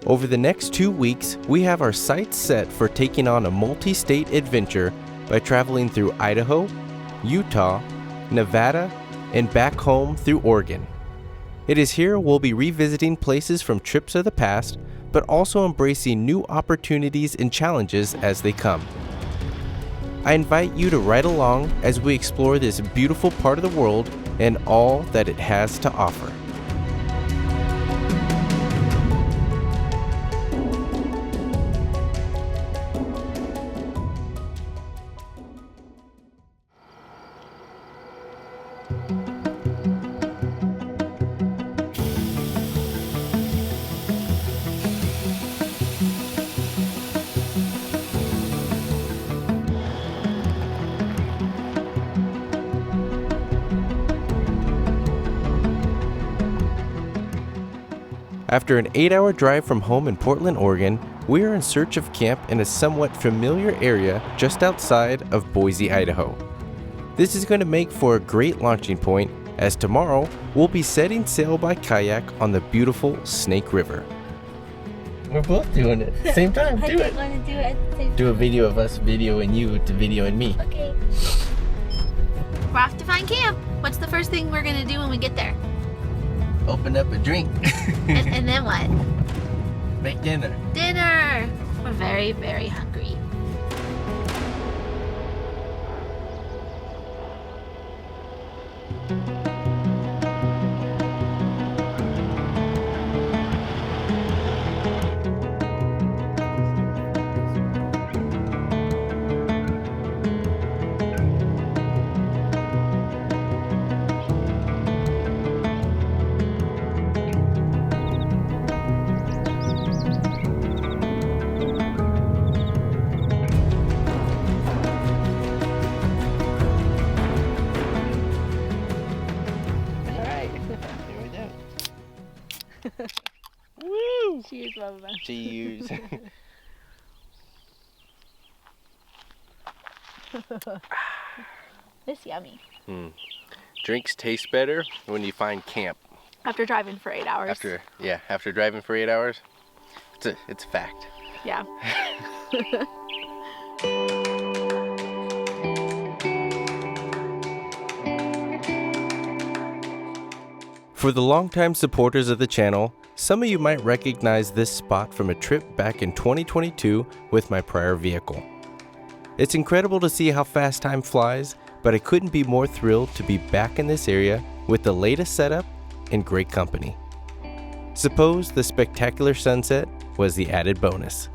Over the next 2 weeks, we have our sights set for taking on a multi-state adventure by traveling through Idaho, Utah, Nevada, and back home through Oregon. It is here we'll be revisiting places from trips of the past, but also embracing new opportunities and challenges as they come. I invite you to ride along as we explore this beautiful part of the world and all that it has to offer. After an 8-hour drive from home in Portland, Oregon, we are in search of camp in a somewhat familiar area just outside of Boise, Idaho. This is going to make for a great launching point, as tomorrow we'll be setting sail by kayak on the beautiful Snake River. We're both doing it at the same time. I didn't want to do it at the same time. Do a video of us videoing you to videoing me. Okay. We're off to find camp. What's the first thing we're going to do when we get there? Open up a drink. and then what? Make dinner. Dinner! We're very, very hungry. Woo! Cheers, Bubba. Cheers. It's yummy. Drinks taste better when you find camp. After driving for 8 hours. After driving for 8 hours. It's a fact. Yeah. For the longtime supporters of the channel, some of you might recognize this spot from a trip back in 2022 with my prior vehicle. It's incredible to see how fast time flies, but I couldn't be more thrilled to be back in this area with the latest setup and great company. Suppose the spectacular sunset was the added bonus.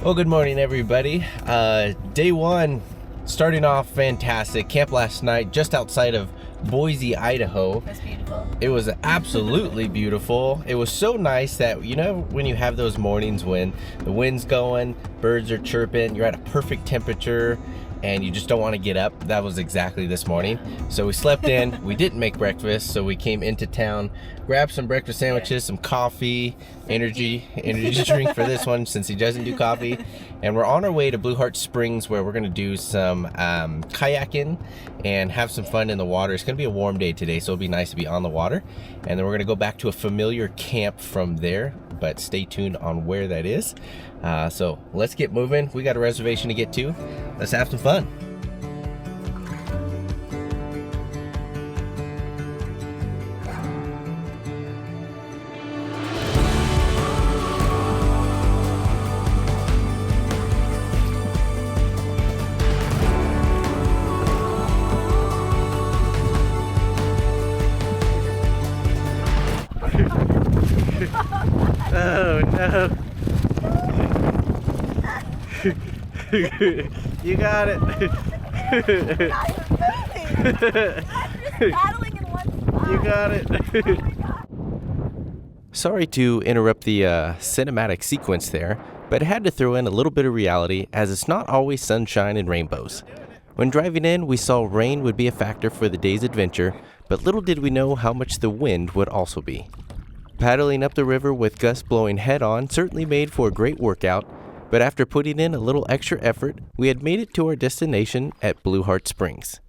Well, good morning, everybody. Day one, starting off fantastic. Camp last night just outside of Boise, Idaho. That's beautiful. It was absolutely beautiful. It was so nice that, you know, when you have those mornings when the wind's going, birds are chirping, you're at a perfect temperature, and you just don't want to get up. That was exactly this morning. So we slept in. We didn't make breakfast, so we came into town, grabbed some breakfast sandwiches, some coffee, energy drink for this one since he doesn't do coffee, and we're on our way to Blue Heart Springs, where we're gonna do some kayaking and have some fun in the water. It's gonna be a warm day today, so it'll be nice to be on the water, and then we're gonna go back to a familiar camp from there, but stay tuned on where that is. So let's get moving. We got a reservation to get to. Let's have some fun. Oh no. You got it. Paddling in one spot. You got it. Sorry to interrupt the cinematic sequence there, but I had to throw in a little bit of reality as it's not always sunshine and rainbows. When driving in, we saw rain would be a factor for the day's adventure, but little did we know how much the wind would also be. Paddling up the river with gusts blowing head on certainly made for a great workout, but after putting in a little extra effort, we had made it to our destination at Blue Heart Springs.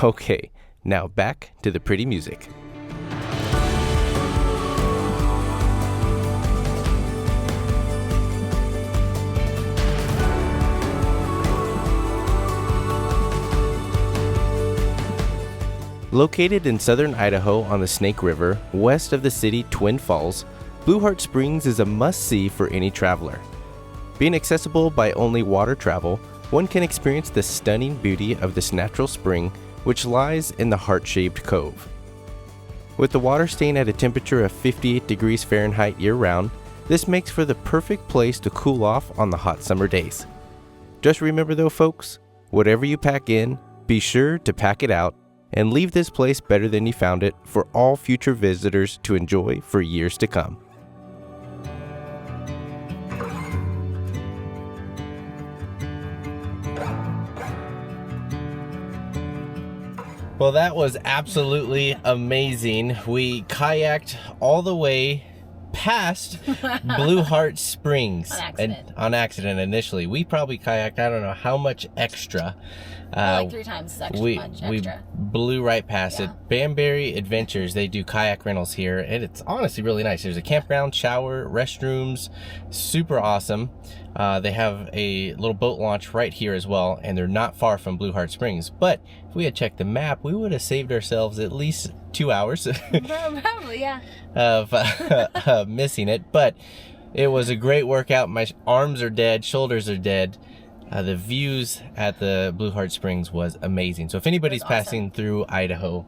Okay, now back to the pretty music. Located in southern Idaho on the Snake River, west of the city Twin Falls, Blue Heart Springs is a must-see for any traveler. Being accessible by only water travel, one can experience the stunning beauty of this natural spring, which lies in the heart-shaped cove. With the water staying at a temperature of 58 degrees Fahrenheit year-round, this makes for the perfect place to cool off on the hot summer days. Just remember though, folks, whatever you pack in, be sure to pack it out, and leave this place better than you found it for all future visitors to enjoy for years to come. Well, that was absolutely amazing. We kayaked all the way past Blue Heart Springs. On accident initially. We probably kayaked, I don't know how much extra. Like 3 times as extra. We blew right past it. Banbury Adventures, they do kayak rentals here, and it's honestly really nice. There's a campground, shower, restrooms, super awesome. They have a little boat launch right here as well, and they're not far from Blue Heart Springs. But if we had checked the map, we would have saved ourselves at least 2 hours Probably, yeah. of missing it. But it was a great workout. My arms are dead, shoulders are dead. The views at the Blue Heart Springs was amazing. So if anybody's passing through Idaho,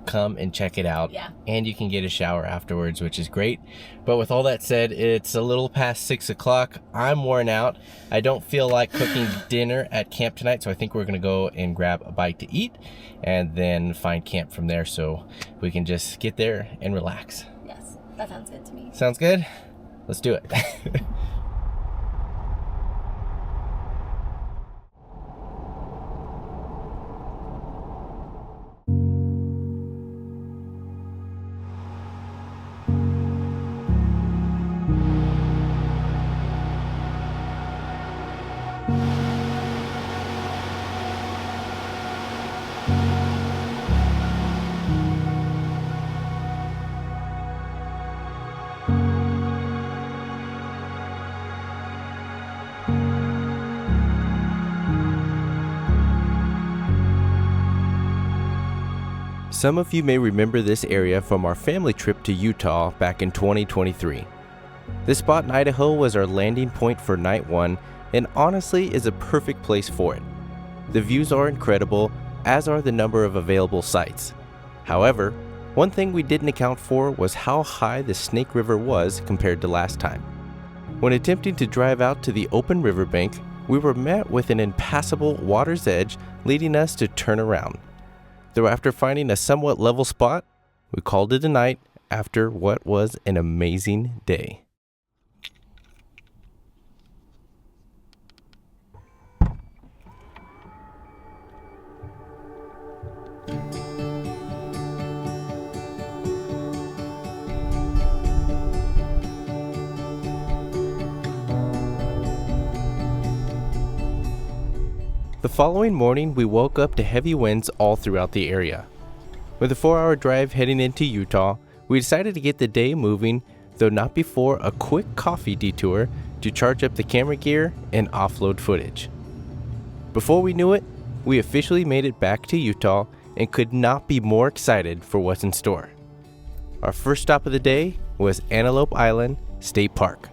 come and check it out. Yeah. And you can get a shower afterwards, which is great. But with all that said, it's a little past 6 o'clock. I'm worn out. I don't feel like cooking dinner at camp tonight, so I think we're going to go and grab a bite to eat and then find camp from there so we can just get there and relax. Yes, that sounds good to me. Sounds good? Let's do it. Some of you may remember this area from our family trip to Utah back in 2023. This spot in Idaho was our landing point for night 1 and honestly is a perfect place for it. The views are incredible, as are the number of available sites. However, one thing we didn't account for was how high the Snake River was compared to last time. When attempting to drive out to the open riverbank, we were met with an impassable water's edge leading us to turn around. Though after finding a somewhat level spot, we called it a night after what was an amazing day. The following morning, we woke up to heavy winds all throughout the area. With a 4-hour drive heading into Utah, we decided to get the day moving, though not before a quick coffee detour to charge up the camera gear and offload footage. Before we knew it, we officially made it back to Utah and could not be more excited for what's in store. Our first stop of the day was Antelope Island State Park.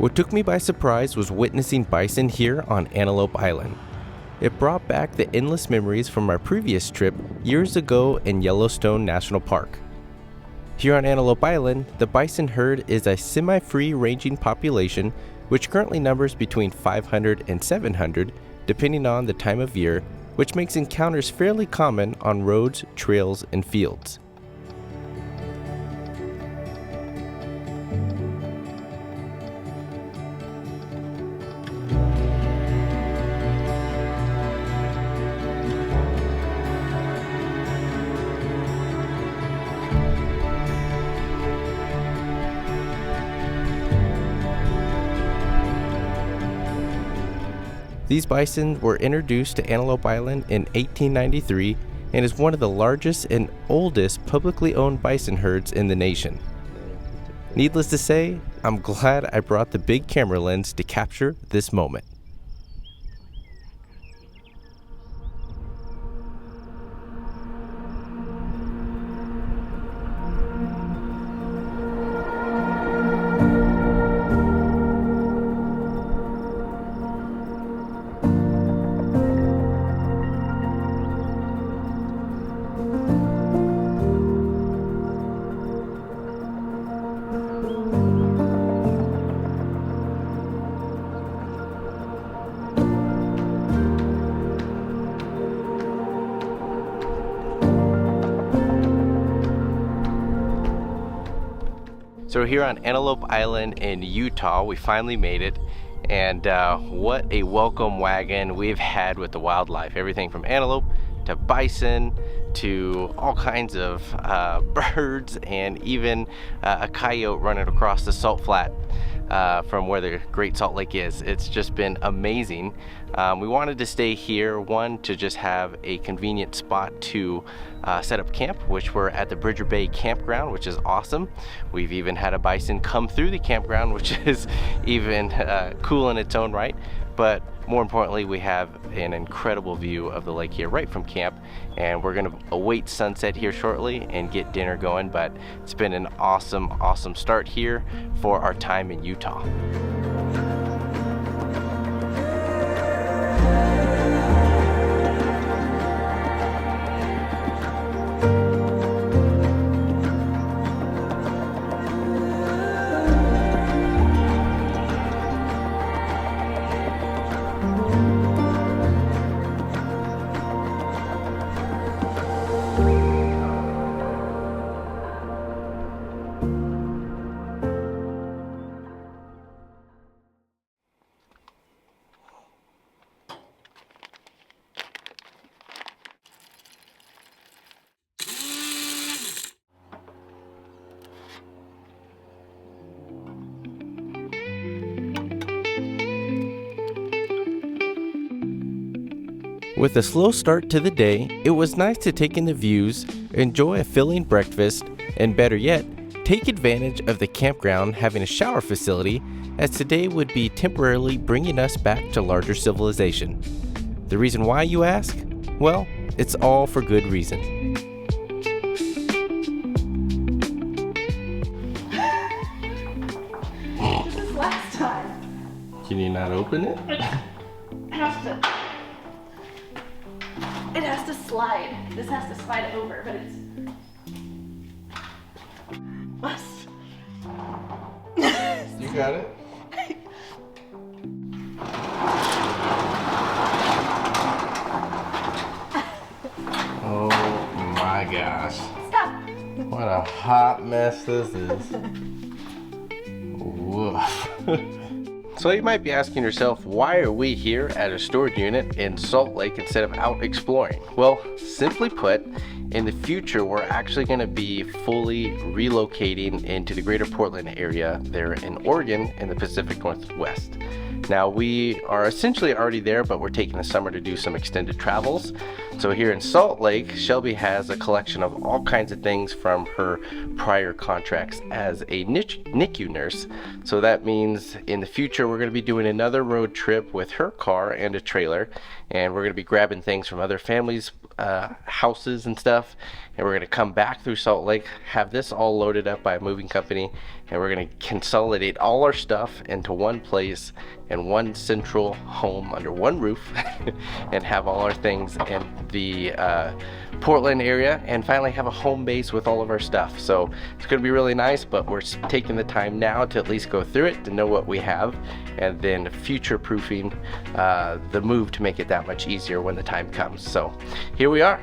What took me by surprise was witnessing bison here on Antelope Island. It brought back the endless memories from our previous trip years ago in Yellowstone National Park. Here on Antelope Island, the bison herd is a semi-free ranging population which currently numbers between 500 and 700 depending on the time of year, which makes encounters fairly common on roads, trails, and fields. These bison were introduced to Antelope Island in 1893 and is one of the largest and oldest publicly owned bison herds in the nation. Needless to say, I'm glad I brought the big camera lens to capture this moment. So we're here on Antelope Island in Utah. We finally made it, and what a welcome wagon we've had with the wildlife. Everything from antelope to bison to all kinds of birds, and even a coyote running across the salt flat from where the Great Salt Lake is. It's just been amazing. We wanted to stay here, one, to just have a convenient spot to set up camp, which we're at the Bridger Bay campground, which is awesome. We've even had a bison come through the campground, which is even cool in its own right. But more importantly, we have an incredible view of the lake here right from camp, and we're gonna await sunset here shortly and get dinner going. But it's been an awesome start here for our time in Utah. With a slow start to the day, it was nice to take in the views, enjoy a filling breakfast, and better yet, take advantage of the campground having a shower facility, as today would be temporarily bringing us back to larger civilization. The reason why, you ask? Well, it's all for good reason. This is last time. Can you not open it? It has to slide. This has to slide over, but it's must. You got it? Oh my gosh. Stop. What a hot mess this is. Woof. So you might be asking yourself, why are we here at a storage unit in Salt Lake instead of out exploring? Well, simply put, in the future, we're actually going to be fully relocating into the greater Portland area there in Oregon in the Pacific Northwest. Now, we are essentially already there, but we're taking the summer to do some extended travels. So here in Salt Lake, Shelby has a collection of all kinds of things from her prior contracts as a NICU nurse. So that means in the future, we're going to be doing another road trip with her car and a trailer, and we're going to be grabbing things from other families' houses and stuff, and we're going to come back through Salt Lake, have this all loaded up by a moving company, and we're going to consolidate all our stuff into one place and one central home under one roof and have all our things in the Portland area and finally have a home base with all of our stuff. So it's going to be really nice, but we're taking the time now to at least go through it, to know what we have, and then future proofing the move to make it that much easier when the time comes. So here we are.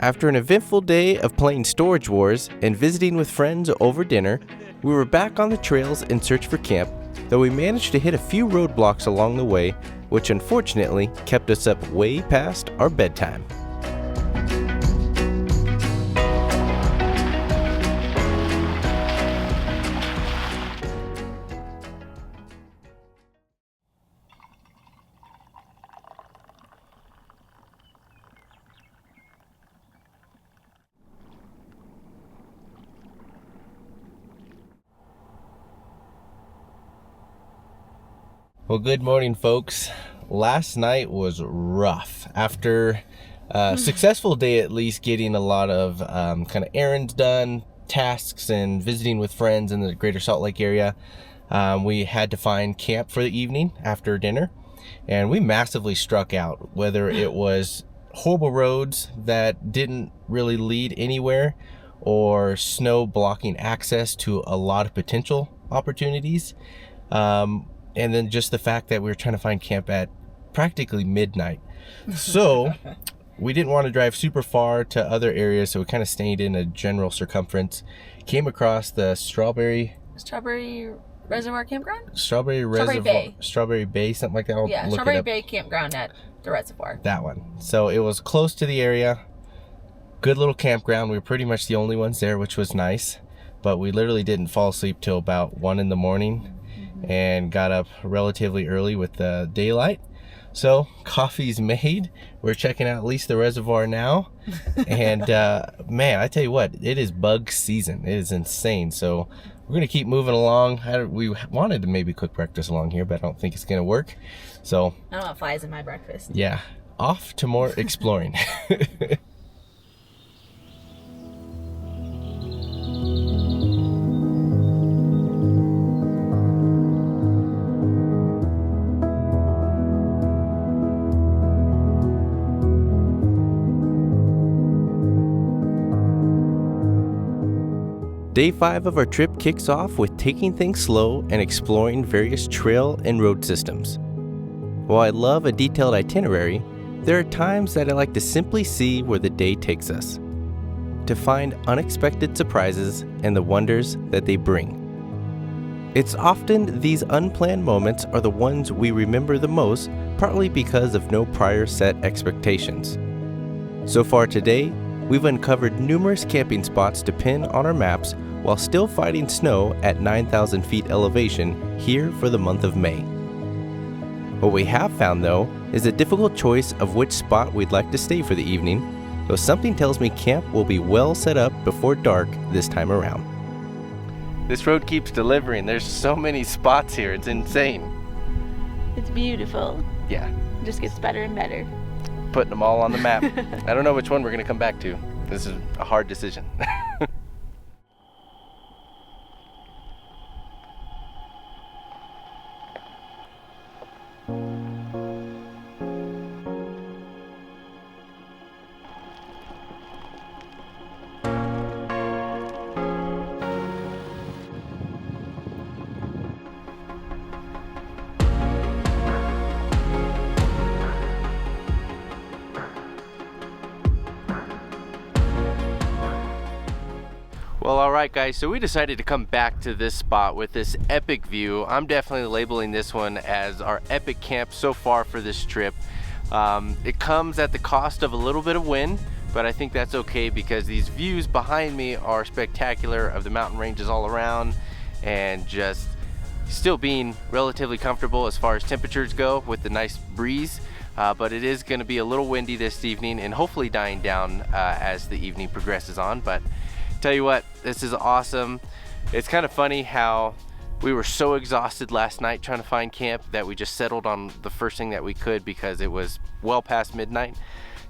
After an eventful day of playing Storage Wars and visiting with friends over dinner, we were back on the trails in search for camp, though we managed to hit a few roadblocks along the way, which unfortunately kept us up way past our bedtime. Well, good morning, folks. Last night was rough. After a successful day, at least getting a lot of kind of errands done, tasks, and visiting with friends in the greater Salt Lake area, we had to find camp for the evening after dinner, and we massively struck out, whether it was horrible roads that didn't really lead anywhere or snow blocking access to a lot of potential opportunities. And then just the fact that we were trying to find camp at practically midnight. So we didn't want to drive super far to other areas, so we kind of stayed in a general circumference. Came across the Strawberry Reservoir Campground? Strawberry Bay, something like that. Yeah, Strawberry Bay Campground at the Reservoir. That one. So it was close to the area. Good little campground. We were pretty much the only ones there, which was nice. But we literally didn't fall asleep till about 1 in the morning. And got up relatively early with the daylight. So coffee's made. We're checking out at least the reservoir now. And man, I tell you what, it is bug season. It is insane. So we're gonna keep moving along. We wanted to maybe cook breakfast along here, but I don't think it's gonna work. So I don't want flies in my breakfast. Yeah, off to more exploring. Day 5 of our trip kicks off with taking things slow and exploring various trail and road systems. While I love a detailed itinerary, there are times that I like to simply see where the day takes us, to find unexpected surprises and the wonders that they bring. It's often these unplanned moments are the ones we remember the most, partly because of no prior set expectations. So far today, we've uncovered numerous camping spots to pin on our maps while still fighting snow at 9,000 feet elevation here for the month of May. What we have found, though, is a difficult choice of which spot we'd like to stay for the evening, though something tells me camp will be well set up before dark this time around. This road keeps delivering. There's so many spots here. It's insane. It's beautiful. Yeah. It just gets better and better. Putting them all on the map. I don't know which one we're going to come back to. This is a hard decision. Well, alright guys, so we decided to come back to this spot with this epic view. I'm definitely labeling this one as our epic camp so far for this trip. It comes at the cost of a little bit of wind, but I think that's okay because these views behind me are spectacular of the mountain ranges all around and just still being relatively comfortable as far as temperatures go with the nice breeze. But it is going to be a little windy this evening and hopefully dying down as the evening progresses on. But tell you what, this is awesome. It's kind of funny how we were so exhausted last night trying to find camp that we just settled on the first thing that we could because it was well past midnight.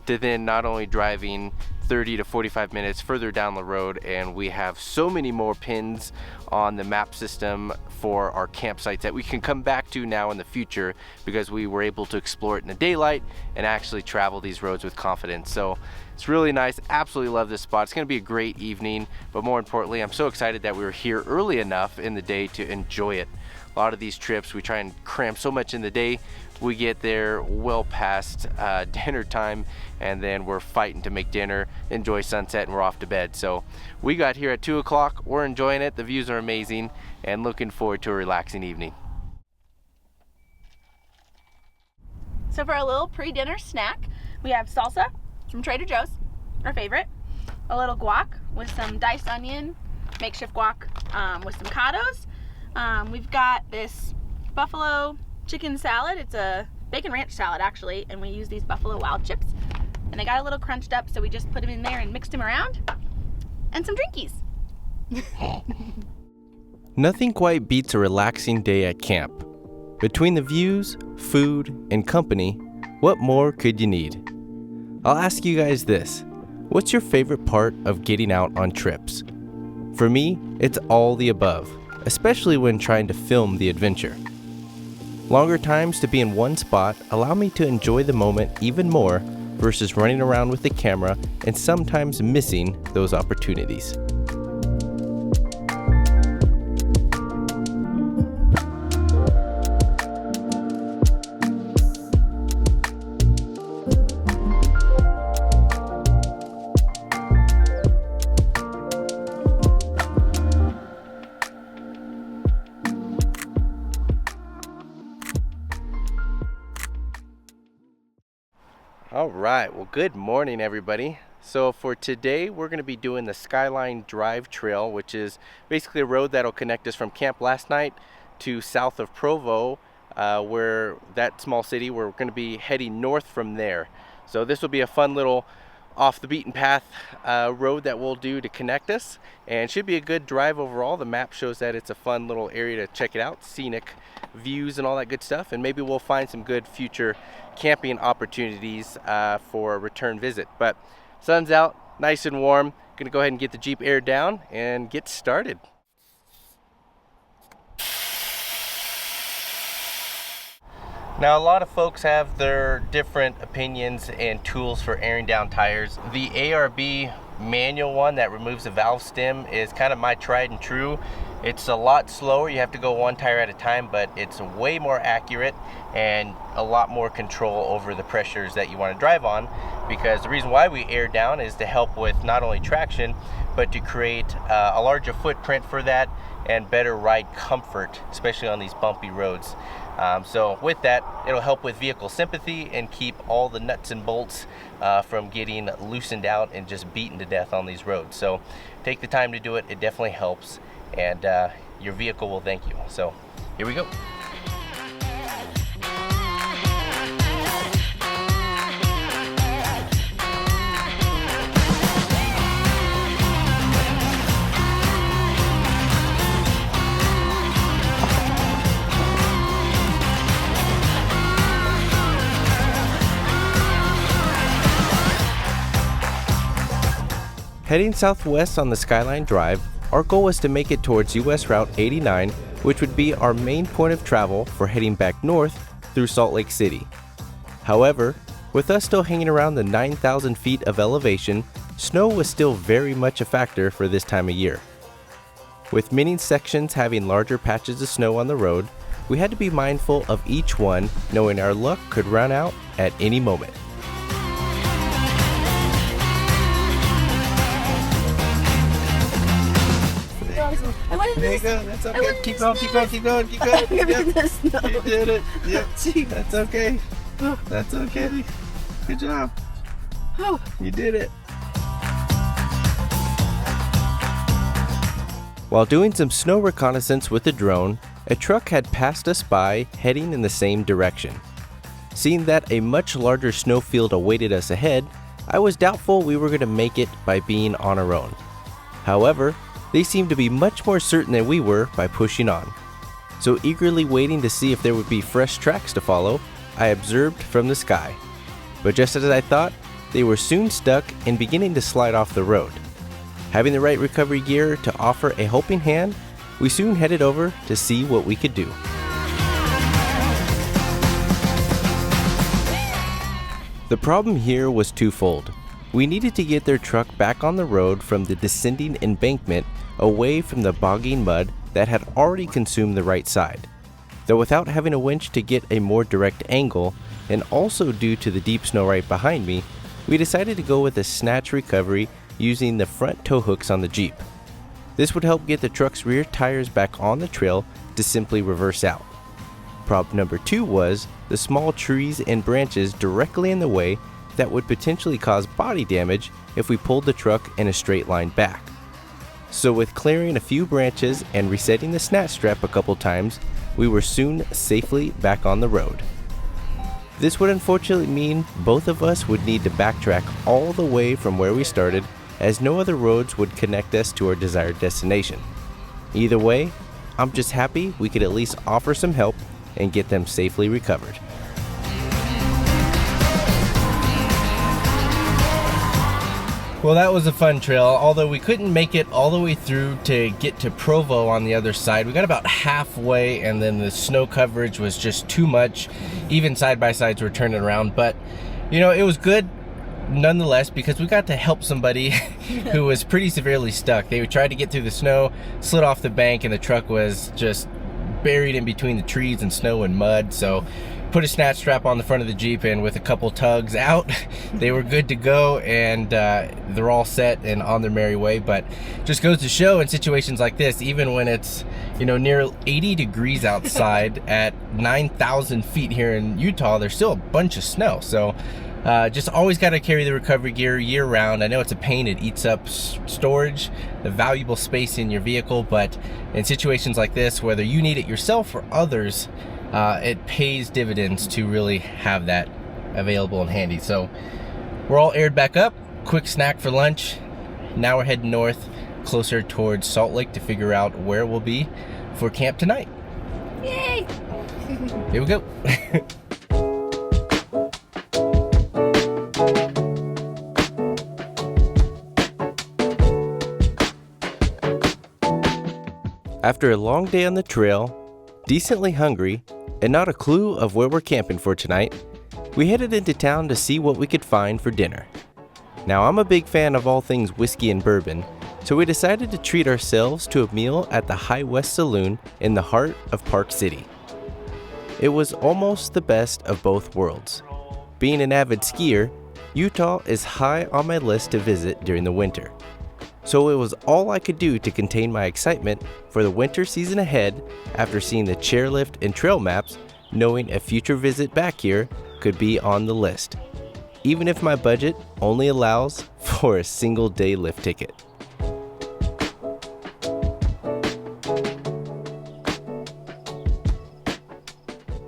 to then not only driving 30 to 45 minutes further down the road, and we have so many more pins on the map system for our campsites that we can come back to now in the future because we were able to explore it in the daylight and actually travel these roads with confidence. So it's really nice. Absolutely love this spot. It's going to be a great evening, but more importantly, I'm so excited that we were here early enough in the day to enjoy it. A lot of these trips, we try and cram so much in the day, we get there well past dinner time, and then we're fighting to make dinner, enjoy sunset, and we're off to bed. So we got here at 2 o'clock. We're enjoying it. The views are amazing, and looking forward to a relaxing evening. So for a little pre-dinner snack, we have salsa from Trader Joe's, our favorite, a little guac with some diced onion, makeshift guac with some cados. We've got this buffalo chicken salad. It's a bacon ranch salad actually, and we use these buffalo wild chips, and they got a little crunched up, so we just put them in there and mixed them around, and some drinkies. Nothing quite beats a relaxing day at camp. Between the views, food, and company, what more could you need? I'll ask you guys this: what's your favorite part of getting out on trips? For me, it's all the above, especially when trying to film the adventure. Longer times to be in one spot allow me to enjoy the moment even more versus running around with the camera and sometimes missing those opportunities. All right, well, good morning, everybody. So for today, we're going to be doing the Skyline Drive trail, which is basically a road that'll connect us from camp last night to south of Provo, where that small city, we're going to be heading north from there. So this will be a fun little off the beaten path road that we'll do to connect us, and should be a good drive overall. The map shows that it's a fun little area to check it out, scenic views and all that good stuff, and maybe we'll find some good future camping opportunities for a return visit. But sun's out, nice and warm. Gonna go ahead and get the Jeep aired down and get started. Now, a lot of folks have their different opinions and tools for airing down tires. The ARB manual one that removes the valve stem is kind of my tried and true. It's a lot slower, you have to go one tire at a time, but it's way more accurate and a lot more control over the pressures that you want to drive on, because the reason why we air down is to help with not only traction, but to create a larger footprint for that and better ride comfort, especially on these bumpy roads. So with that, it'll help with vehicle sympathy and keep all the nuts and bolts from getting loosened out and just beaten to death on these roads. So take the time to do it. It definitely helps, and your vehicle will thank you. So here we go. Heading southwest on the Skyline Drive, our goal was to make it towards US Route 89, which would be our main point of travel for heading back north through Salt Lake City. However, with us still hanging around the 9,000 feet of elevation, snow was still very much a factor for this time of year. With many sections having larger patches of snow on the road, we had to be mindful of each one, knowing our luck could run out at any moment. There you go. That's okay. Keep going, keep going, keep going, keep going. Yep. You did it. Yep. That's okay. That's okay. Good job. You did it. While doing some snow reconnaissance with the drone, a truck had passed us by heading in the same direction. Seeing that a much larger snowfield awaited us ahead, I was doubtful we were going to make it by being on our own. However, they seemed to be much more certain than we were by pushing on. So eagerly waiting to see if there would be fresh tracks to follow, I observed from the sky. But just as I thought, they were soon stuck and beginning to slide off the road. Having the right recovery gear to offer a helping hand, we soon headed over to see what we could do. The problem here was twofold. We needed to get their truck back on the road from the descending embankment away from the bogging mud that had already consumed the right side. Though without having a winch to get a more direct angle, and also due to the deep snow right behind me, we decided to go with a snatch recovery using the front tow hooks on the Jeep. This would help get the truck's rear tires back on the trail to simply reverse out. Problem number 2 was the small trees and branches directly in the way that would potentially cause body damage if we pulled the truck in a straight line back. So with clearing a few branches and resetting the snatch strap a couple times, we were soon safely back on the road. This would unfortunately mean both of us would need to backtrack all the way from where we started, as no other roads would connect us to our desired destination. Either way, I'm just happy we could at least offer some help and get them safely recovered. Well, that was a fun trail, although we couldn't make it all the way through to get to Provo on the other side. We got about halfway and then the snow coverage was just too much. Even side-by-sides were turning around, but you know, it was good nonetheless because we got to help somebody who was pretty severely stuck. They tried to get through the snow, slid off the bank, and the truck was just buried in between the trees and snow and mud. So put a snatch strap on the front of the Jeep, and with a couple tugs out, they were good to go, and they're all set and on their merry way. But just goes to show in situations like this, even when it's, you know, near 80 degrees outside at 9,000 feet here in Utah, there's still a bunch of snow. So just always got to carry the recovery gear year round. I know it's a pain, it eats up storage, the valuable space in your vehicle, but in situations like this, whether you need it yourself or others, it pays dividends to really have that available and handy. So we're all aired back up, quick snack for lunch. Now we're heading north, closer towards Salt Lake to figure out where we'll be for camp tonight. Yay! Here we go. After a long day on the trail, decently hungry, and not a clue of where we're camping for tonight, we headed into town to see what we could find for dinner. Now, I'm a big fan of all things whiskey and bourbon, so we decided to treat ourselves to a meal at the High West Saloon in the heart of Park City. It was almost the best of both worlds. Being an avid skier, Utah is high on my list to visit during the winter. So it was all I could do to contain my excitement for the winter season ahead after seeing the chairlift and trail maps, knowing a future visit back here could be on the list, even if my budget only allows for a single day lift ticket.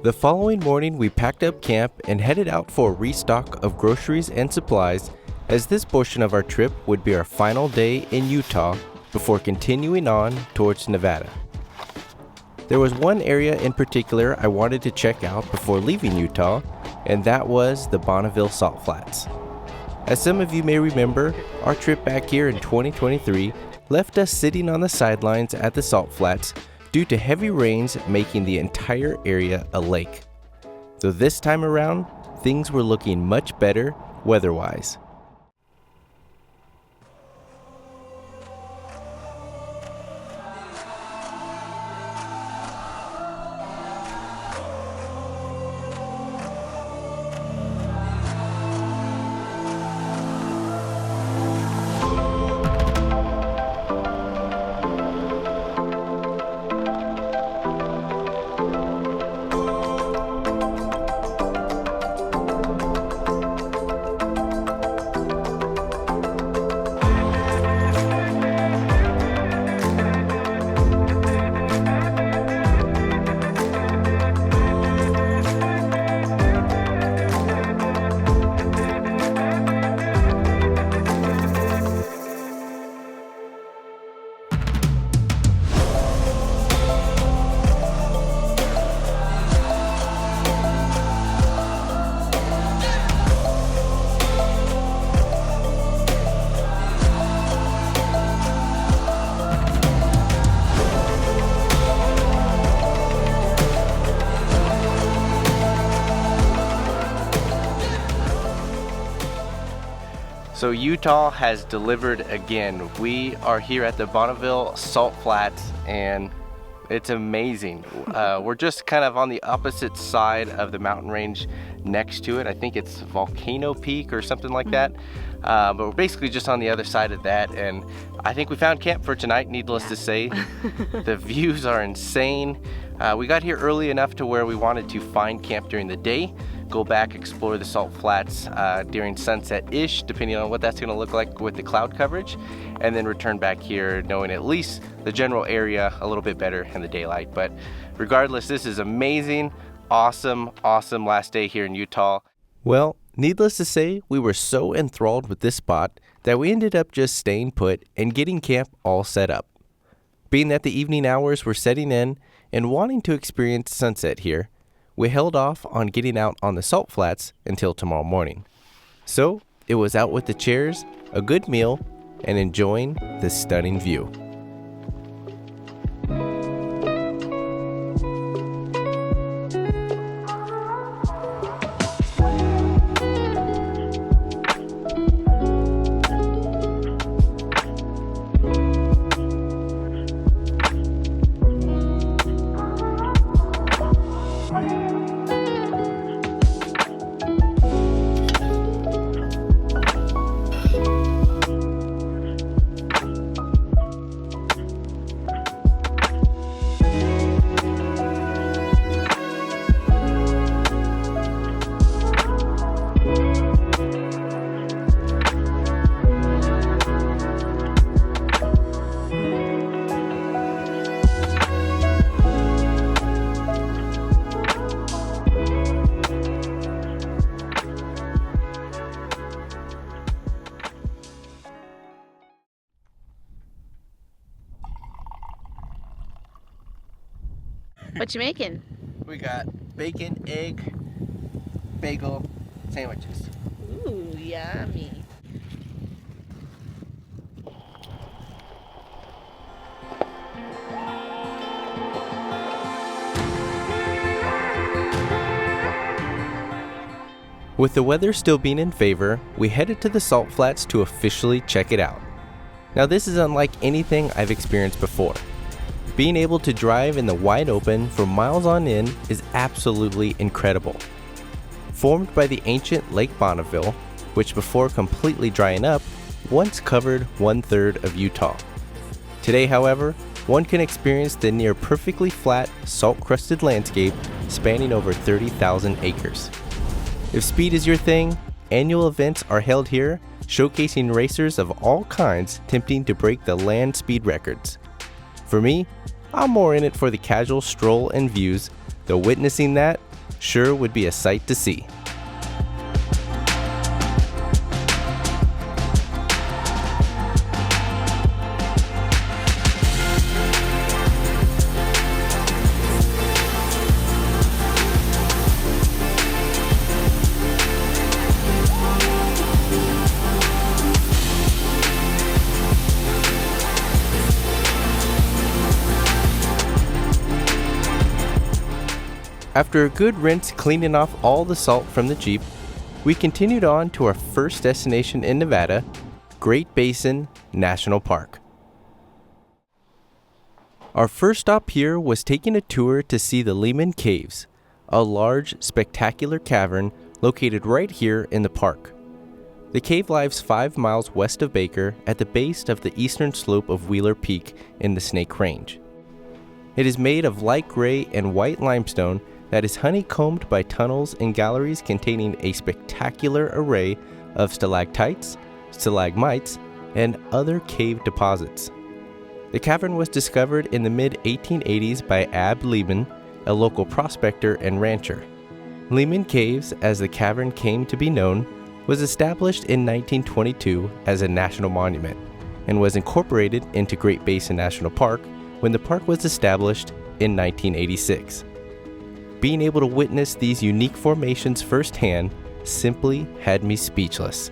The following morning, we packed up camp and headed out for a restock of groceries and supplies, as this portion of our trip would be our final day in Utah before continuing on towards Nevada. There was one area in particular I wanted to check out before leaving Utah, and that was the Bonneville Salt Flats. As some of you may remember, our trip back here in 2023 left us sitting on the sidelines at the Salt Flats due to heavy rains making the entire area a lake. Though this time around, things were looking much better weather-wise. So Utah has delivered again. We are here at the Bonneville Salt Flats and it's amazing. We're just kind of on the opposite side of the mountain range next to it. I think it's Volcano Peak or something like that. But we're basically just on the other side of that, and I think we found camp for tonight, needless to say. The views are insane. We got here early enough to where we wanted to find camp during the day, go back, explore the Salt Flats during sunset-ish, depending on what that's gonna look like with the cloud coverage, and then return back here knowing at least the general area a little bit better in the daylight. But regardless, this is amazing, awesome last day here in Utah. Well, needless to say, we were so enthralled with this spot that we ended up just staying put and getting camp all set up. Being that the evening hours were setting in and wanting to experience sunset here, we held off on getting out on the Salt Flats until tomorrow morning. So it was out with the chairs, a good meal, and enjoying this stunning view. What you making? We got bacon, egg, bagel sandwiches. Ooh, yummy. With the weather still being in favor, we headed to the Salt Flats to officially check it out. Now this is unlike anything I've experienced before. Being able to drive in the wide open for miles on end is absolutely incredible. Formed by the ancient Lake Bonneville, which before completely drying up, once covered 1/3 of Utah. Today, however, one can experience the near perfectly flat, salt-crusted landscape spanning over 30,000 acres. If speed is your thing, annual events are held here, showcasing racers of all kinds attempting to break the land speed records. For me, I'm more in it for the casual stroll and views, though witnessing that sure would be a sight to see. After a good rinse cleaning off all the salt from the Jeep, we continued on to our first destination in Nevada, Great Basin National Park. Our first stop here was taking a tour to see the Lehman Caves, a large, spectacular cavern located right here in the park. The cave lies 5 miles west of Baker at the base of the eastern slope of Wheeler Peak in the Snake Range. It is made of light gray and white limestone that is honeycombed by tunnels and galleries containing a spectacular array of stalactites, stalagmites, and other cave deposits. The cavern was discovered in the mid-1880s by Ab Lehman, a local prospector and rancher. Lehman Caves, as the cavern came to be known, was established in 1922 as a national monument and was incorporated into Great Basin National Park when the park was established in 1986. Being able to witness these unique formations firsthand simply had me speechless.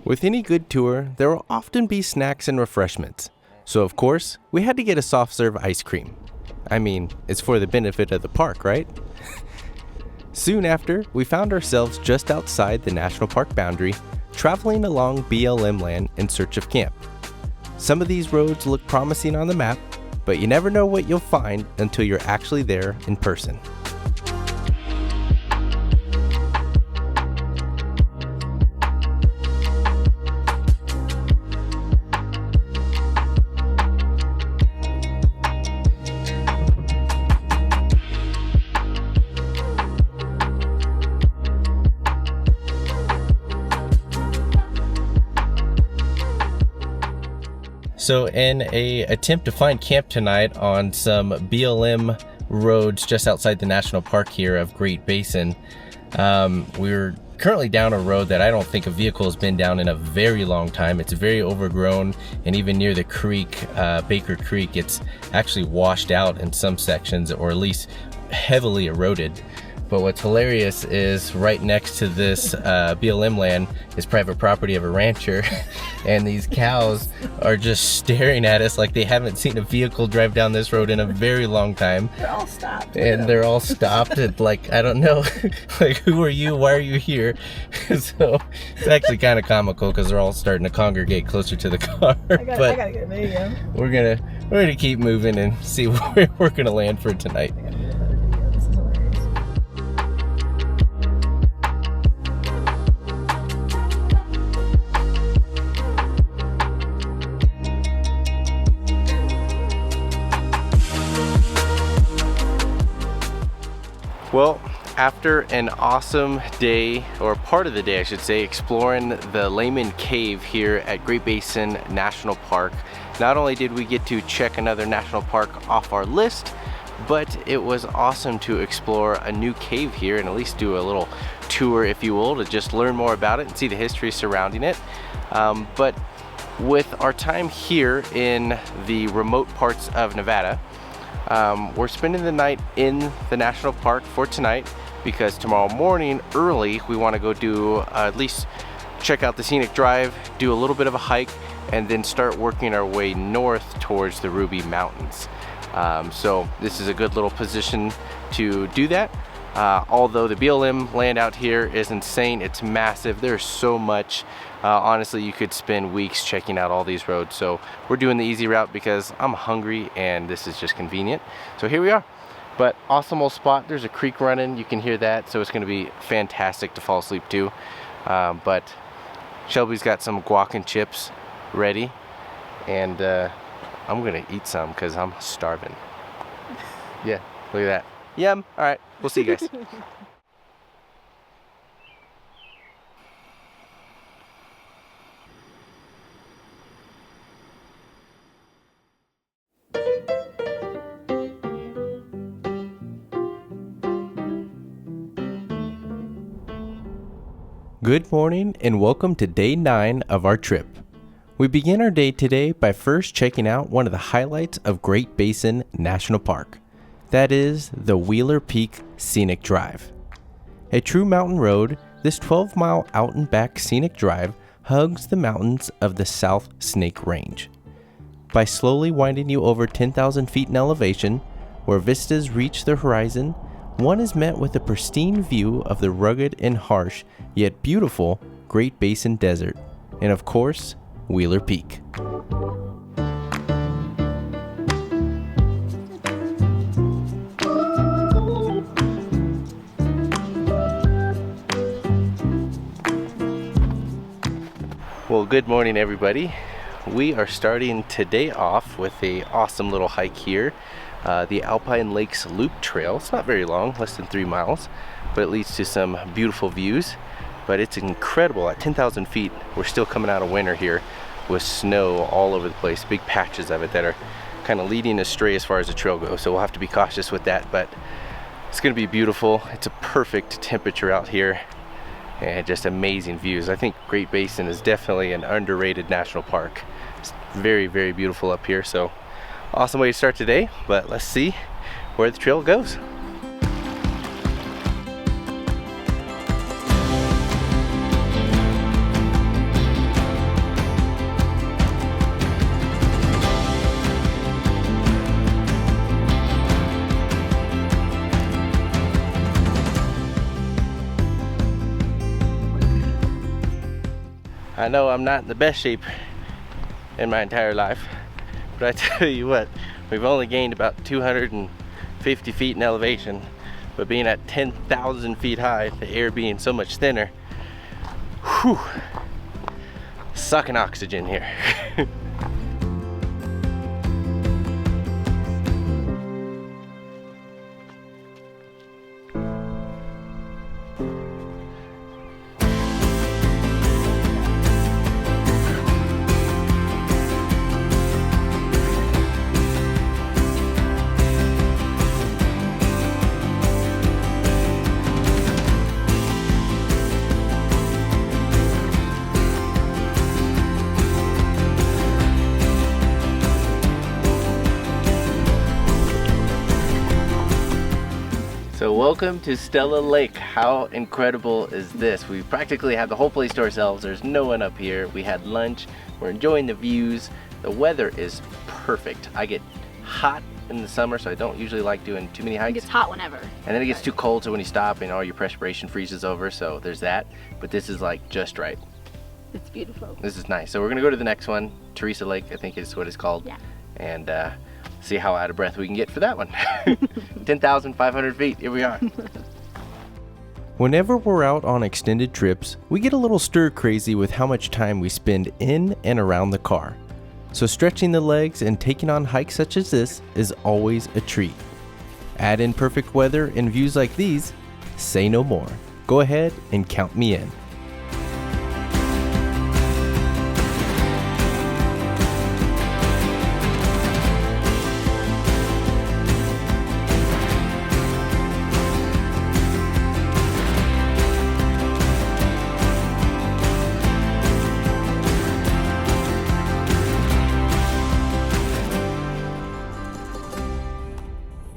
With any good tour, there will often be snacks and refreshments. So of course, we had to get a soft serve ice cream. I mean, it's for the benefit of the park, right? Soon after, we found ourselves just outside the national park boundary, traveling along BLM land in search of camp. Some of these roads look promising on the map, but you never know what you'll find until you're actually there in person. So in a attempt to find camp tonight on some BLM roads just outside the national park here of Great Basin, we're currently down a road that I don't think a vehicle has been down in a very long time. It's very overgrown, and even near the creek, Baker Creek, it's actually washed out in some sections, or at least heavily eroded. But what's hilarious is right next to this BLM land is private property of a rancher, and these cows are just staring at us like they haven't seen a vehicle drive down this road in a very long time. They're all stopped. And they're all stopped at, like, I don't know, like, who are you? Why are you here? So it's actually kind of comical because they're all starting to congregate closer to the car. I gotta get a video. We're gonna keep moving and see where we're gonna land for tonight. Well, after an awesome day, or part of the day I should say, exploring the Lehman Cave here at Great Basin National Park, not only did we get to check another national park off our list, but it was awesome to explore a new cave here and at least do a little tour, if you will, to just learn more about it and see the history surrounding it. But with our time here in the remote parts of Nevada, we're spending the night in the national park for tonight because tomorrow morning early we want to go do at least check out the Scenic Drive, do a little bit of a hike, and then start working our way north towards the Ruby Mountains. So this is a good little position to do that. Although the BLM land out here is insane, it's massive, there's so much. Honestly, you could spend weeks checking out all these roads. So we're doing the easy route because I'm hungry and this is just convenient. So here we are. But awesome old spot. There's a creek running, you can hear that, so it's gonna be fantastic to fall asleep to. But Shelby's got some guac and chips ready, and I'm gonna eat some because I'm starving. Yeah, look at that. Yum. All right, we'll see you guys. Good morning and welcome to day 9 of our trip. We begin our day today by first checking out one of the highlights of Great Basin National Park. That is the Wheeler Peak Scenic Drive. A true mountain road, this 12-mile out and back scenic drive hugs the mountains of the South Snake Range. By slowly winding you over 10,000 feet in elevation, where vistas reach the horizon, one is met with a pristine view of the rugged and harsh, yet beautiful Great Basin Desert, and of course, Wheeler Peak. Well, good morning everybody. We are starting today off with a awesome little hike here, the Alpine Lakes Loop Trail. It's not very long, less than 3 miles, but it leads to some beautiful views. But it's incredible. At 10,000 feet, we're still coming out of winter here with snow all over the place, big patches of it that are kind of leading astray as far as the trail goes. So we'll have to be cautious with that, but it's gonna be beautiful. It's a perfect temperature out here and just amazing views. I think Great Basin is definitely an underrated national park. It's very, very beautiful up here. So awesome way to start today, but let's see where the trail goes. I know I'm not in the best shape in my entire life, but I tell you what, we've only gained about 250 feet in elevation, but being at 10,000 feet high, the air being so much thinner, whew, sucking oxygen here. So welcome to Stella Lake. How incredible is this? We practically have the whole place to ourselves. There's no one up here. We had lunch. We're enjoying the views. The weather is perfect. I get hot in the summer, so I don't usually like doing too many hikes. It gets hot whenever. And then it gets too cold, so when you stop and all your perspiration freezes over, so there's that. But this is like just right. It's beautiful. This is nice. So we're gonna go to the next one, Teresa Lake, I think is what it's called. Yeah. And see how out of breath we can get for that one. 10,500 feet, here we are. Whenever we're out on extended trips, we get a little stir crazy with how much time we spend in and around the car. So stretching the legs and taking on hikes such as this is always a treat. Add in perfect weather and views like these, say no more. Go ahead and count me in.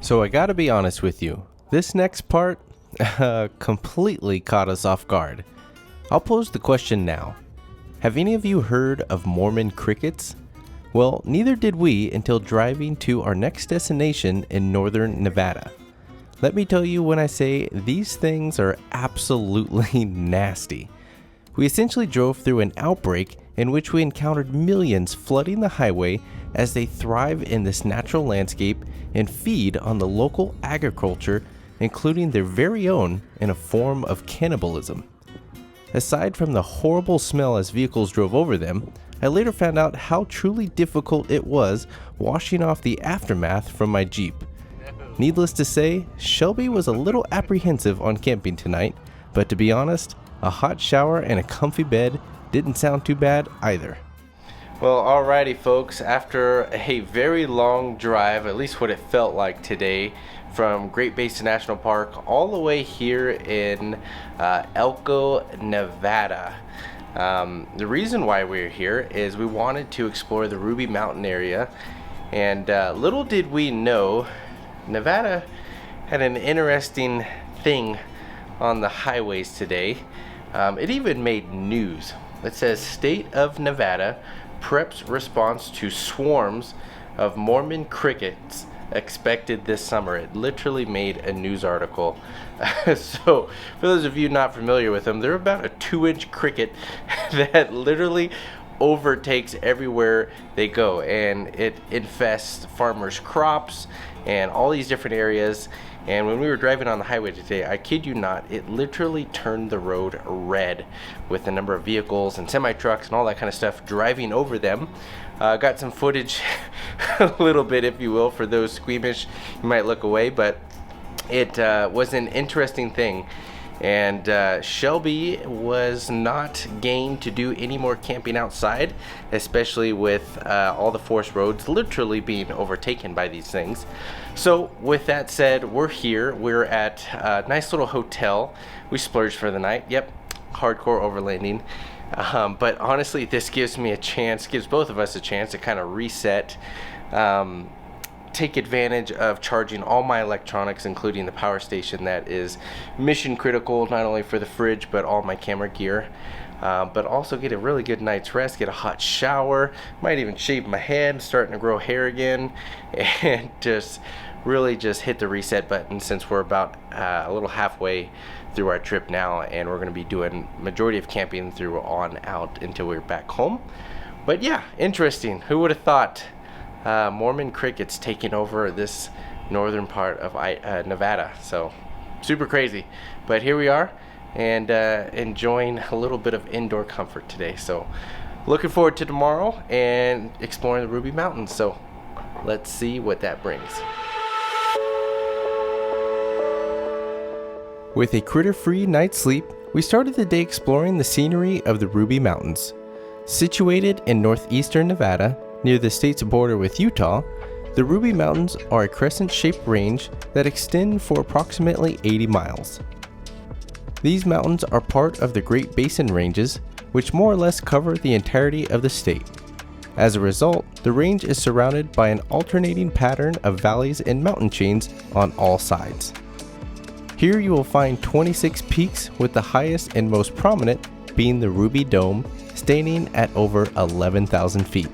So I gotta be honest with you, this next part completely caught us off guard. I'll pose the question now. Have any of you heard of Mormon crickets? Well, neither did we until driving to our next destination in northern Nevada. Let me tell you when I say these things are absolutely nasty. We essentially drove through an outbreak in which we encountered millions flooding the highway as they thrive in this natural landscape and feed on the local agriculture, including their very own, in a form of cannibalism. Aside from the horrible smell as vehicles drove over them, I later found out how truly difficult it was washing off the aftermath from my Jeep. Needless to say, Shelby was a little apprehensive on camping tonight, but to be honest, a hot shower and a comfy bed didn't sound too bad either. Well, alrighty folks, after a very long drive, at least what it felt like today, from Great Basin National Park all the way here in Elko, Nevada. The reason why we're here is we wanted to explore the Ruby Mountain area, and little did we know, Nevada had an interesting thing on the highways today. It even made news. It says State of Nevada preps response to swarms of Mormon crickets expected this summer. It literally made a news article. So for those of you not familiar with them, they're about a 2-inch cricket that literally overtakes everywhere they go, and it infests farmers' crops and all these different areas. And when we were driving on the highway today, I kid you not, it literally turned the road red with the number of vehicles and semi-trucks and all that kind of stuff driving over them. Got some footage, a little bit if you will, for those squeamish. You might look away, but it was an interesting thing. And Shelby was not game to do any more camping outside, especially with all the forest roads literally being overtaken by these things. So with that said, we're here. We're at a nice little hotel. We splurged for the night. Yep, hardcore overlanding. But honestly, this gives me a chance, gives both of us a chance to kind of reset, take advantage of charging all my electronics, including the power station that is mission critical, not only for the fridge, but all my camera gear. But also get a really good night's rest, get a hot shower, might even shave my head, starting to grow hair again, and just really just hit the reset button since we're about a little halfway through our trip now, and we're going to be doing majority of camping through on out until we're back home. But yeah, interesting. Who would have thought Mormon crickets taking over this northern part of Nevada? So super crazy. But here we are, and enjoying a little bit of indoor comfort today. So looking forward to tomorrow and exploring the Ruby Mountains. So let's see what that brings. With a critter-free night's sleep, we started the day exploring the scenery of the Ruby Mountains. Situated in northeastern Nevada, near the state's border with Utah, the Ruby Mountains are a crescent-shaped range that extend for approximately 80 miles. These mountains are part of the Great Basin ranges, which more or less cover the entirety of the state. As a result, the range is surrounded by an alternating pattern of valleys and mountain chains on all sides. Here you will find 26 peaks, with the highest and most prominent being the Ruby Dome, standing at over 11,000 feet.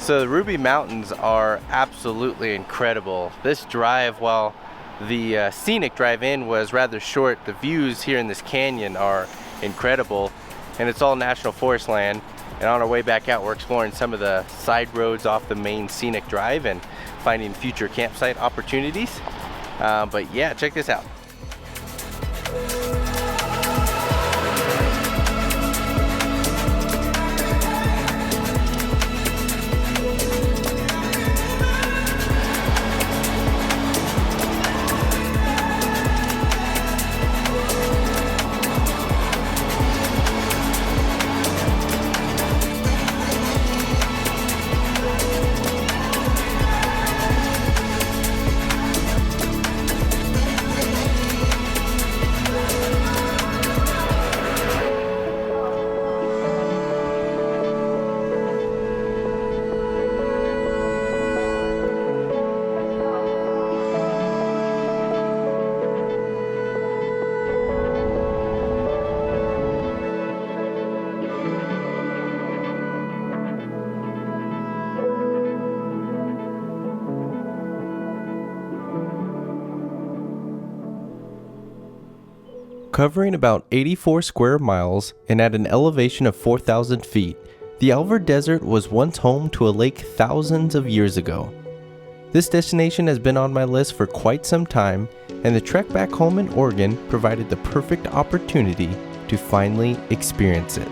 So the Ruby Mountains are absolutely incredible. This drive, while the Scenic drive in was rather short, the views here in this canyon are incredible, and it's all national forest land. And on our way back out, we're exploring some of the side roads off the main Scenic drive and finding future campsite opportunities. But yeah, check this out. Covering about 84 square miles and at an elevation of 4,000 feet, the Alvord Desert was once home to a lake thousands of years ago. This destination has been on my list for quite some time, and the trek back home in Oregon provided the perfect opportunity to finally experience it.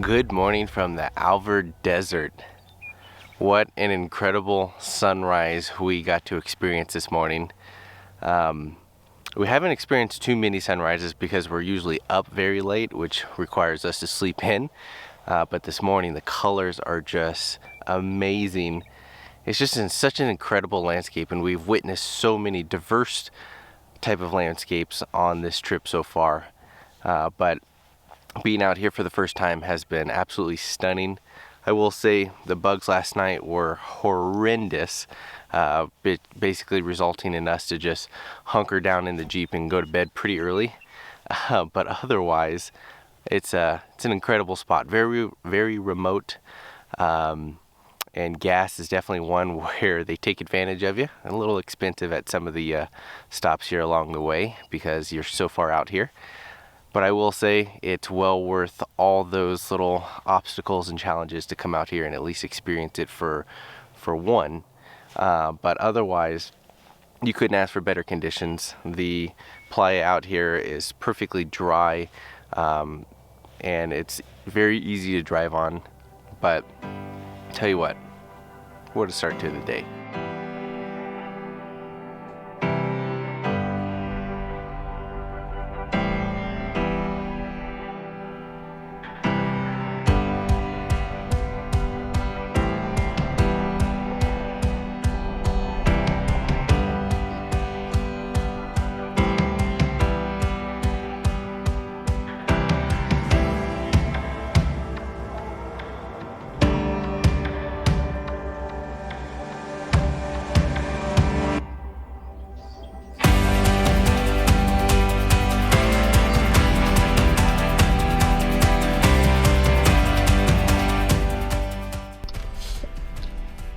Good morning from the Alvord Desert. What an incredible sunrise we got to experience this morning. We haven't experienced too many sunrises because we're usually up very late, which requires us to sleep in. But this morning the colors are just amazing. It's just in such an incredible landscape, and we've witnessed so many diverse type of landscapes on this trip so far. But being out here for the first time has been absolutely stunning. I will say the bugs last night were horrendous, basically resulting in us to just hunker down in the Jeep and go to bed pretty early. But otherwise, it's an incredible spot. Very, very remote. And gas is definitely one where they take advantage of you. A little expensive at some of the stops here along the way because you're so far out here. But I will say it's well worth all those little obstacles and challenges to come out here and at least experience it for one. But otherwise, you couldn't ask for better conditions. The playa out here is perfectly dry, and it's very easy to drive on. But tell you what a start to the day.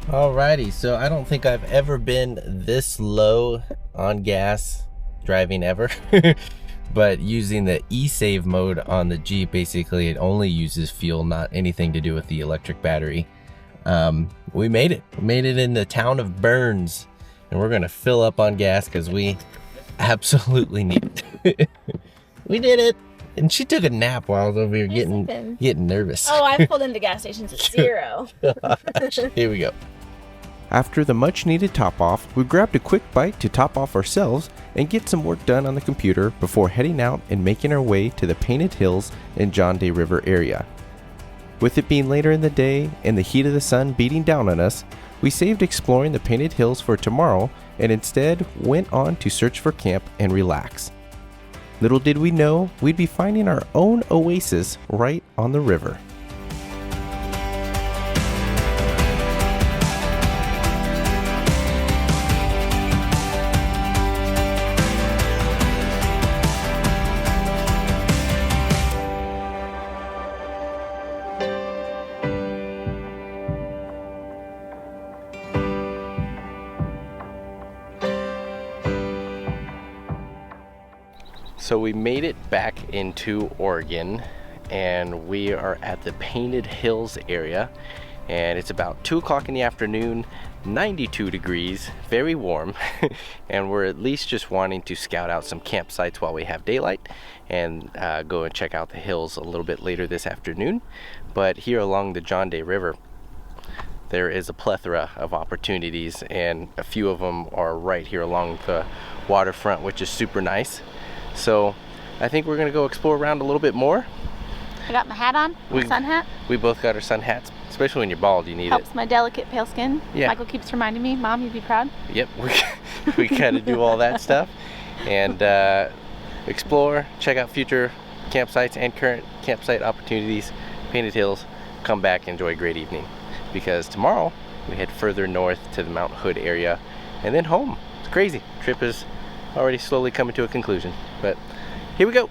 Alrighty, so I don't think I've ever been this low on gas driving ever. But using the e-save mode on the Jeep, basically it only uses fuel, not anything to do with the electric battery. We made it. We made it in the town of Burns, and we're gonna fill up on gas because we absolutely need it. We did it. And she took a nap while I was over here getting nervous. Oh, I've pulled into gas stations at 0. Here we go. After the much needed top off, we grabbed a quick bite to top off ourselves and get some work done on the computer before heading out and making our way to the Painted Hills and John Day River area. With it being later in the day and the heat of the sun beating down on us, we saved exploring the Painted Hills for tomorrow and instead went on to search for camp and relax. Little did we know we'd be finding our own oasis right on the river. So we made it back into Oregon, and we are at the Painted Hills area, and it's about 2 o'clock in the afternoon, 92 degrees, very warm, and we're at least just wanting to scout out some campsites while we have daylight and go and check out the hills a little bit later this afternoon. But here along the John Day River, there is a plethora of opportunities, and a few of them are right here along the waterfront, which is super nice. So I think we're gonna go explore around a little bit more. I got my hat on, my sun hat. We both got our sun hats, especially when you're bald, you need Helps my delicate pale skin. Yeah. Michael keeps reminding me, Mom, you'd be proud. Yep, we gotta do all that stuff and explore, check out future campsites and current campsite opportunities, Painted Hills, come back, enjoy a great evening. Because tomorrow we head further north to the Mount Hood area and then home. It's crazy. Trip is already slowly coming to a conclusion, but here we go.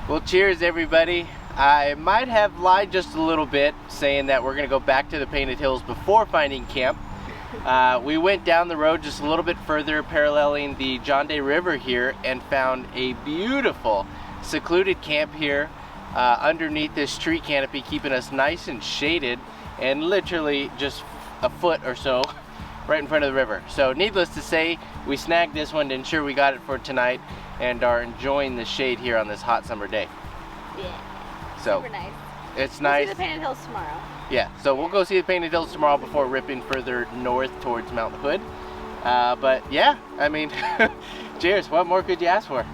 Well, cheers everybody. I might have lied just a little bit saying that we're gonna go back to the Painted Hills before finding camp. We went down the road just a little bit further, paralleling the John Day River here, and found a beautiful secluded camp here underneath this tree canopy, keeping us nice and shaded, and literally just a foot or so right in front of the river. So needless to say, we snagged this one to ensure we got it for tonight and are enjoying the shade here on this hot summer day. Yeah. So Super nice. it's We'll nice. see the Painted Hills tomorrow. Yeah, so we'll go see the Painted Hills tomorrow before ripping further north towards Mount Hood. But yeah, I mean, cheers. What more could you ask for?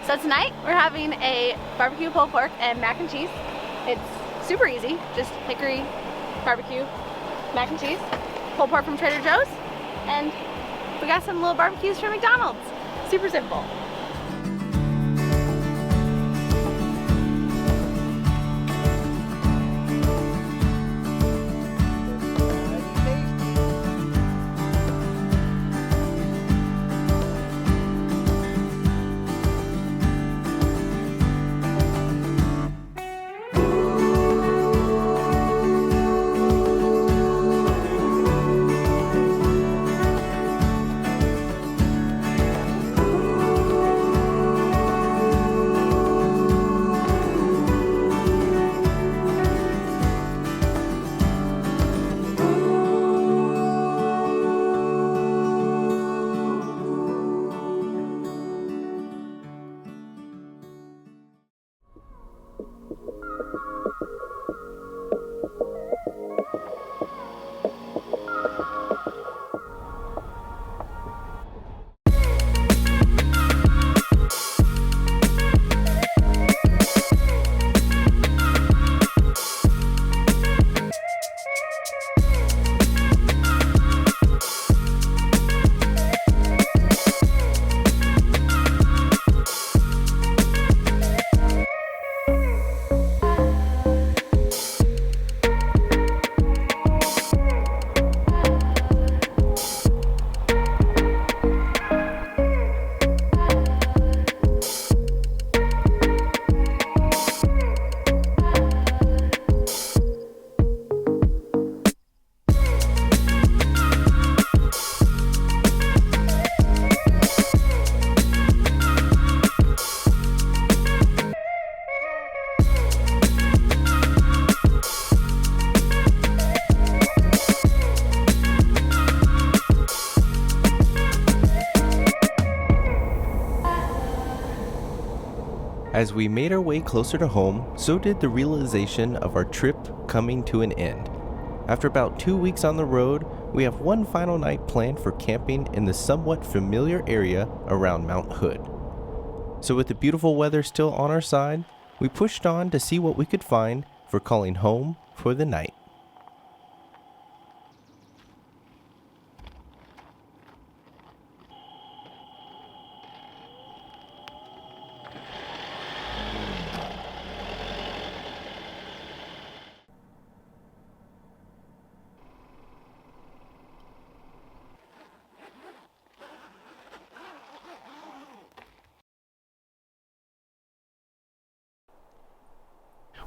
So tonight we're having a barbecue pulled pork and mac and cheese. It's super easy, just hickory, barbecue, mac and cheese, pulled pork from Trader Joe's, and we got some little barbecues from McDonald's. Super simple. As we made our way closer to home, so did the realization of our trip coming to an end. After about 2 weeks on the road, we have one final night planned for camping in the somewhat familiar area around Mount Hood. So with the beautiful weather still on our side, we pushed on to see what we could find for calling home for the night.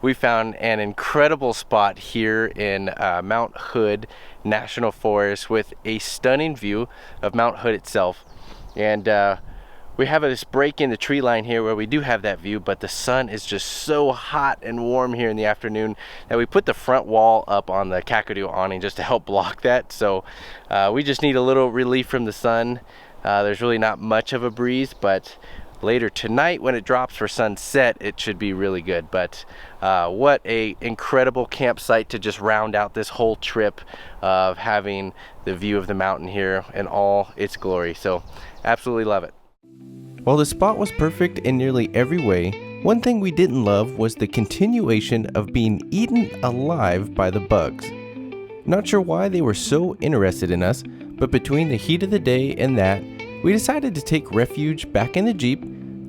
We found an incredible spot here in Mount Hood National Forest with a stunning view of Mount Hood itself. And we have this break in the tree line here where we do have that view, but the sun is just so hot and warm here in the afternoon that we put the front wall up on the Kakadu awning just to help block that. So we just need a little relief from the sun. There's really not much of a breeze, but later tonight when it drops for sunset, it should be really good. But what a incredible campsite to just round out this whole trip of having the view of the mountain here in all its glory. So absolutely love it. While the spot was perfect in nearly every way, one thing we didn't love was the continuation of being eaten alive by the bugs. Not sure why they were so interested in us, but between the heat of the day and that, we decided to take refuge back in the Jeep,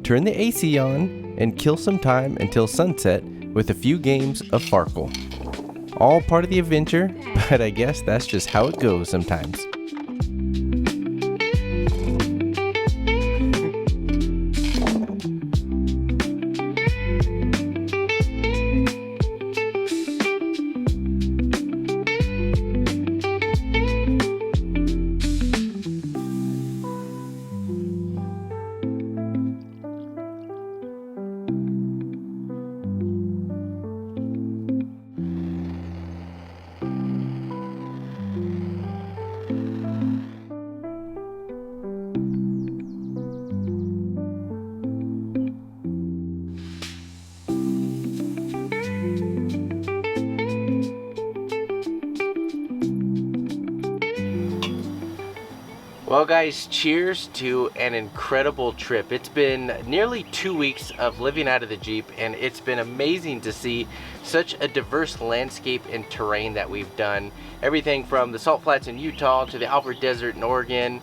turn the AC on, and kill some time until sunset with a few games of Farkle. All part of the adventure, but I guess that's just how it goes sometimes. Well guys, cheers to an incredible trip. It's been nearly 2 weeks of living out of the Jeep, and it's been amazing to see such a diverse landscape and terrain that we've done. Everything from the Salt Flats in Utah to the Alvord Desert in Oregon.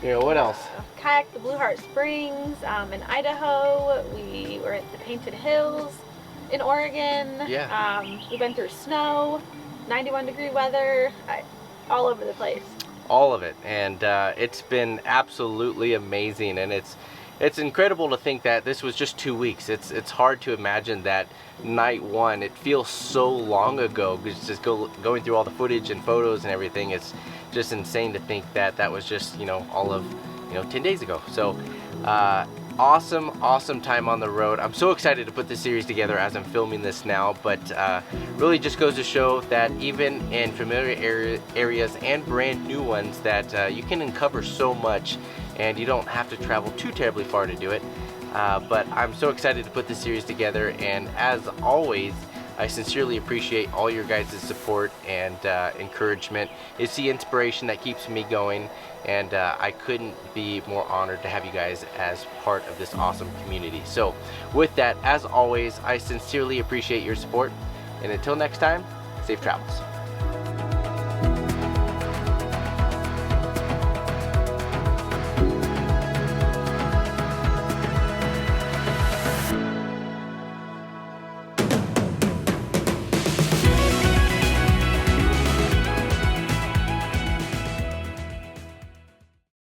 You know, what else? Kayak the Blue Heart Springs in Idaho. We were at the Painted Hills in Oregon. Yeah. We've been through snow, 91-degree weather, all over the place. All of it, and it's been absolutely amazing, and it's incredible to think that this was just 2 weeks. It's hard to imagine that night one. It feels so long ago, just going through all the footage and photos and everything. It's just insane to think that that was just, you know, all of, you know, 10 days ago. So awesome time on the road. I'm so excited to put this series together as I'm filming this now, but really just goes to show that even in familiar areas and brand new ones, that you can uncover so much and you don't have to travel too terribly far to do it. But I'm so excited to put this series together, and as always, I sincerely appreciate all your guys' support and encouragement. It's the inspiration that keeps me going, and I couldn't be more honored to have you guys as part of this awesome community. So with that, as always, I sincerely appreciate your support, and until next time, safe travels.